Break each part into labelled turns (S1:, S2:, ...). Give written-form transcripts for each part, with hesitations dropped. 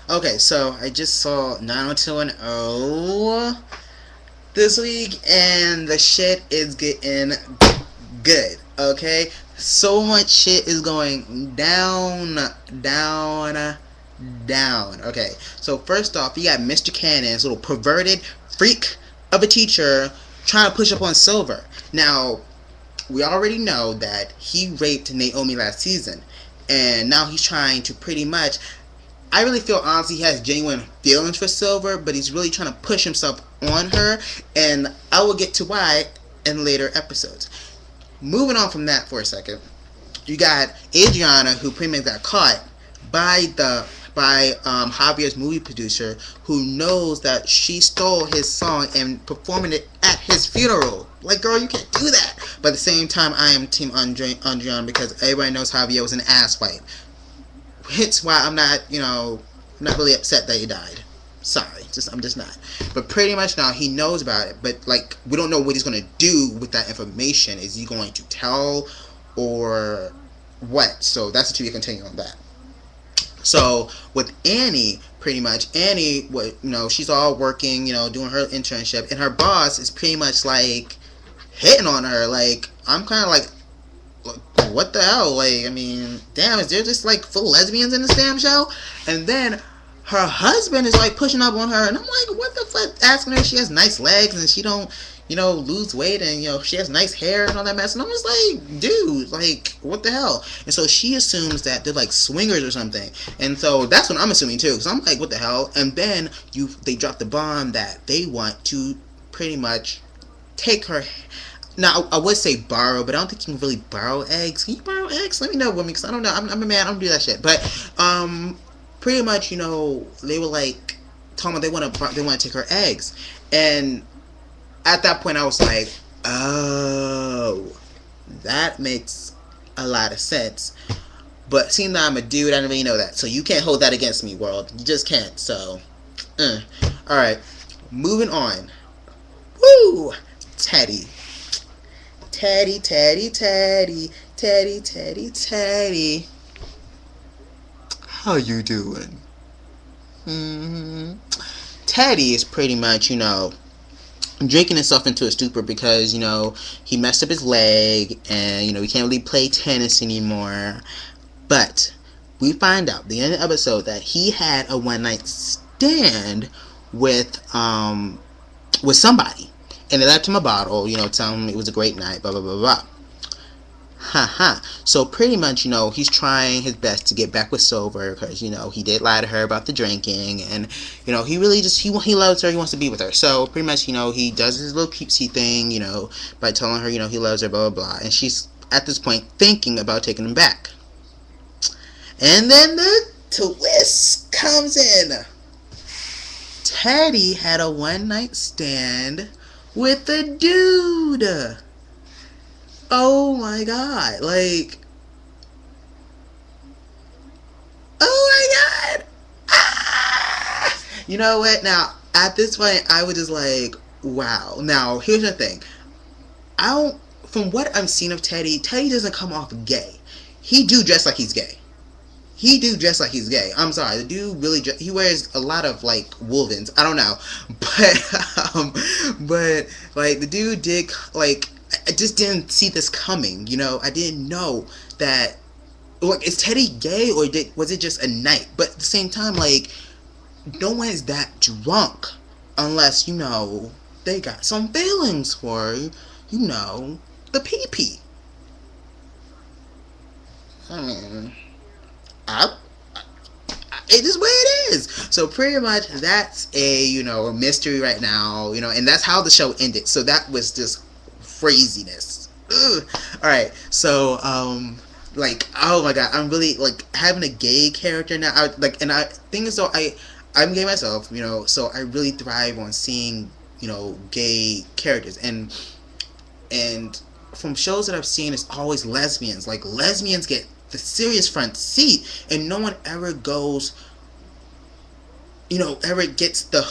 S1: Okay, so I just saw 90210 this week, and the shit is getting good. Okay, so much shit is going down, down, down. Okay, so first off, you got Mr. Cannon's little perverted freak of a teacher trying to push up on Silver. Now, we already know that he raped Naomi last season, and now he's trying to pretty much. I really feel honestly he has genuine feelings for Silver, but he's really trying to push himself on her, and I will get to why in later episodes. Moving on from that for a second, you got Adriana, who pretty much got caught by Javier's movie producer, who knows that she stole his song and performing it at his funeral. Like, girl, you can't do that. But at the same time, I am Team Adriana because everybody knows Javier was an asswipe. Hence why I'm not, I'm not really upset that he died. Sorry, I'm just not. But pretty much now he knows about it. But like, we don't know what he's gonna do with that information. Is he going to tell or what? So that's to be continued on that. So with Annie, pretty much Annie, she's all working, doing her internship, and her boss is pretty much like hitting on her. Like, I'm kind of like, what the hell? Like, I mean, damn, is there just like full lesbians in this damn show? And then her husband is like pushing up on her, and I'm like, what the fuck? Asking her if she has nice legs and she don't, lose weight, and she has nice hair and all that mess. And I'm just like, dude, like, what the hell? And so she assumes that they're like swingers or something, and so that's what I'm assuming too. So I'm like, what the hell? And then they drop the bomb that they want to pretty much take her. Now, I would say borrow, but I don't think you can really borrow eggs. Can you borrow eggs? Let me know, women, because I don't know. I'm a man. I don't do that shit. But pretty much, they were like telling me they want to take her eggs, and at that point, I was like, oh, that makes a lot of sense. But seeing that I'm a dude, I didn't really know that. So you can't hold that against me, world. You just can't. So, all right, moving on. Woo, Teddy. Teddy, Teddy, Teddy, Teddy, Teddy, Teddy. How you doing? Teddy is pretty much, drinking himself into a stupor because, he messed up his leg and, he can't really play tennis anymore. But we find out at the end of the episode that he had a one-night stand with somebody. And they left him a bottle, telling him it was a great night, blah, blah, blah, blah. Haha. So pretty much, he's trying his best to get back with Silver because, he did lie to her about the drinking, and, he really just, he loves her, he wants to be with her. So pretty much, he does his little cutesy thing, by telling her, he loves her, blah, blah, blah. And she's, at this point, thinking about taking him back. And then the twist comes in. Teddy had a one-night stand with a dude. Oh my god, like, oh my god, you know what, now, at this point, I was just like, wow. Now, here's the thing, from what I'm seeing of Teddy doesn't come off gay. He do dress like he's gay. I'm sorry, the dude really he wears a lot of like woolens. I don't know, but like the dude did like. I just didn't see this coming. I didn't know that. Like, is Teddy gay or was it just a night? But at the same time, like, no one is that drunk unless they got some feelings for the pee-pee. I mean, it is what it is. So pretty much that's a a mystery right now, and that's how the show ended. So that was just craziness. Ugh. All right, so like, oh my god, I'm really like having a gay character now. Thing is though, I'm gay myself, so I really thrive on seeing gay characters, and from shows that I've seen, it's always lesbians. Like, lesbians get the serious front seat, and no one ever goes, ever gets the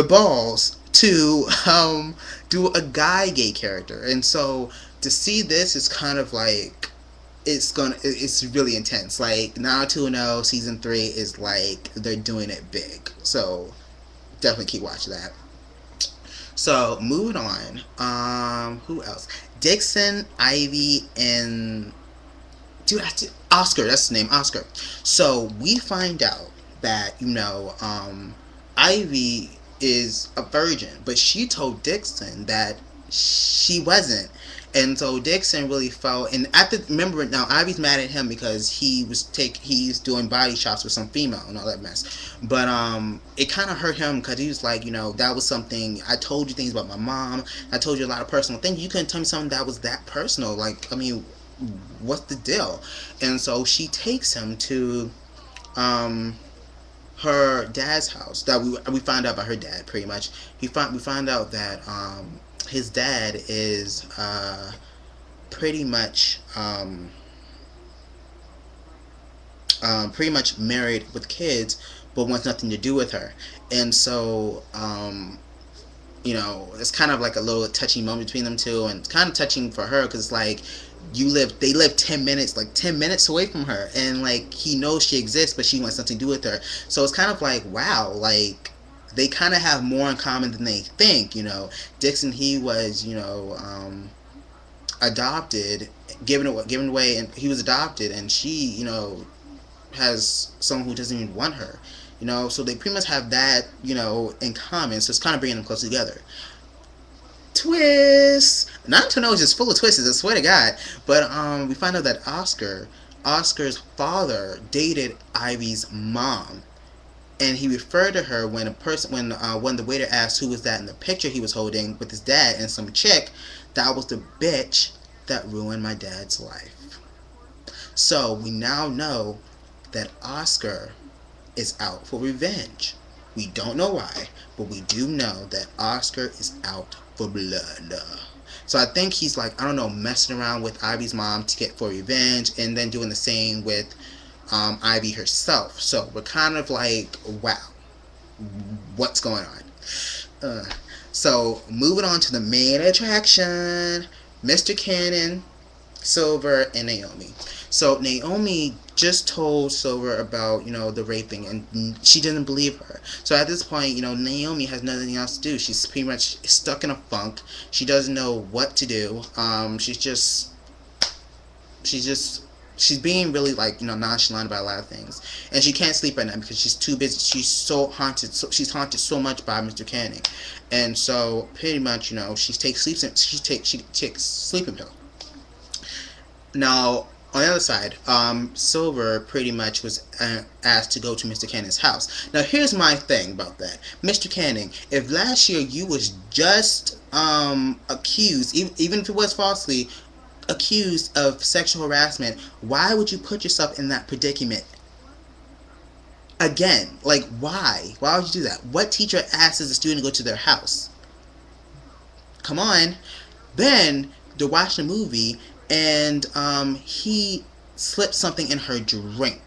S1: balls to do a guy gay character. And so to see this is kind of like, it's really intense. Like Naruto no season 3 is like they're doing it big. So definitely keep watching that. So moving on. Who else? Dixon, Ivy, and dude, Oscar. That's the name, Oscar. So we find out that Ivy is a virgin, but she told Dixon that she wasn't. And so Dixon really felt, and after remember now, Ivy's mad at him because he's doing body shots with some female and all that mess. But it kind of hurt him because he was like, that was something. I told you things about my mom. I told you a lot of personal things. You couldn't tell me something that was that personal. Like, I mean, what's the deal? And so she takes him to her dad's house. That we find out about her dad pretty much. We find out that his dad is pretty much married with kids, but wants nothing to do with her. And so it's kind of like a little touchy moment between them two, and it's kind of touching for her because like they live 10 minutes away from her, and like he knows she exists, but she wants nothing to do with her. So it's kind of like, wow, like they kind of have more in common than they think. Dixon, he was adopted, given away, and he was adopted, and she has someone who doesn't even want her. So they pretty much have that in common. So it's kind of bringing them close together. Twist. Naruto no is just full of twists, I swear to God. But we find out that Oscar's father dated Ivy's mom, and he referred to her when the waiter asked who was that in the picture he was holding with his dad and some chick. That was the bitch that ruined my dad's life. So we now know that Oscar is out for revenge. We don't know why, but we do know that Oscar is out for blood. So I think he's like, I don't know, messing around with Ivy's mom to get for revenge, and then doing the same with Ivy herself. So we're kind of like, wow, what's going on? So moving on to the main attraction, Mr. Cannon, Silver, and Naomi. So Naomi just told Silver about the raping, and she didn't believe her. So at this point, Naomi has nothing else to do. She's pretty much stuck in a funk. She doesn't know what to do. She's being really like nonchalant about a lot of things, and she can't sleep at night because she's too busy. She's so haunted. She's haunted so much by Mr. Canning, and so pretty much she takes sleeping pill. Now on the other side, Silver pretty much was asked to go to Mr. Canning's house. Now here's my thing about that, Mr. Canning. If last year you was just accused, even if it was falsely accused of sexual harassment, why would you put yourself in that predicament again? Like, why would you do that? What teacher asks a student to go to their house? Come on. Then they're watching a movie, and he slipped something in her drink.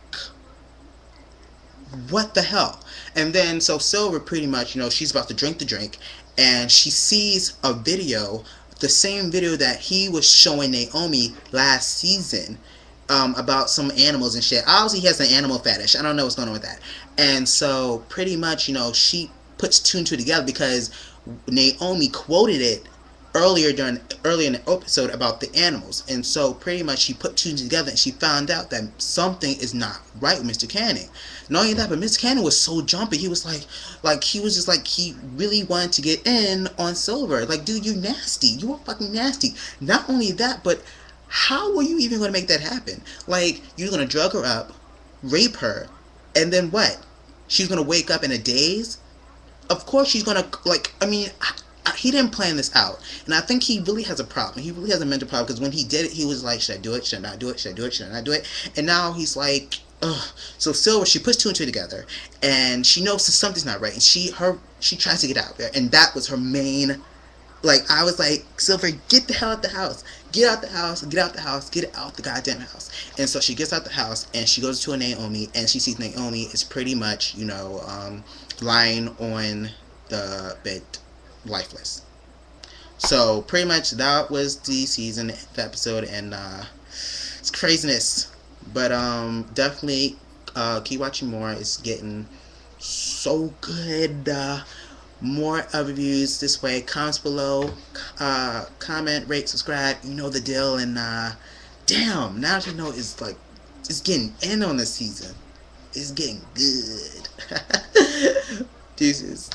S1: What the hell? And then so Silver pretty much she's about to drink the drink, and she sees a video, the same video that he was showing Naomi last season, about some animals and shit. Obviously he has an animal fetish. I don't know what's going on with that. And so pretty much she puts two and two together because Naomi quoted it earlier in the episode about the animals. And so pretty much she put two together, and she found out that something is not right with Mr. Canning. Not only that, but Mr. Canning was so jumpy. He was like he was just like, he really wanted to get in on Silver. Like, dude, you nasty. You are fucking nasty. Not only that, but how were you even going to make that happen? Like, you're going to drug her up, rape her, and then what? She's going to wake up in a daze? Of course she's going to, he didn't plan this out. And I think he really has a problem. He really has a mental problem, because when he did it, he was like, should I do it? Should I not do it? Should I do it? Should I not do it? And now he's like, ugh. So Silver, she puts two and two together, and she knows that something's not right, and she tries to get out there. And that was her main, like, I was like, Silver, get the hell out the house. Get out the house. Get out the house. Get out the goddamn house. And so she gets out the house, and she goes to a Naomi, and she sees Naomi is pretty much, lying on the bed, lifeless. So pretty much that was the episode, and It's craziness. But definitely keep watching more. It's getting so good. More reviews this way. Comments below. Comment, rate, subscribe. You know the deal. And damn, now that you know, it's getting in on the season. It's getting good. Deuces.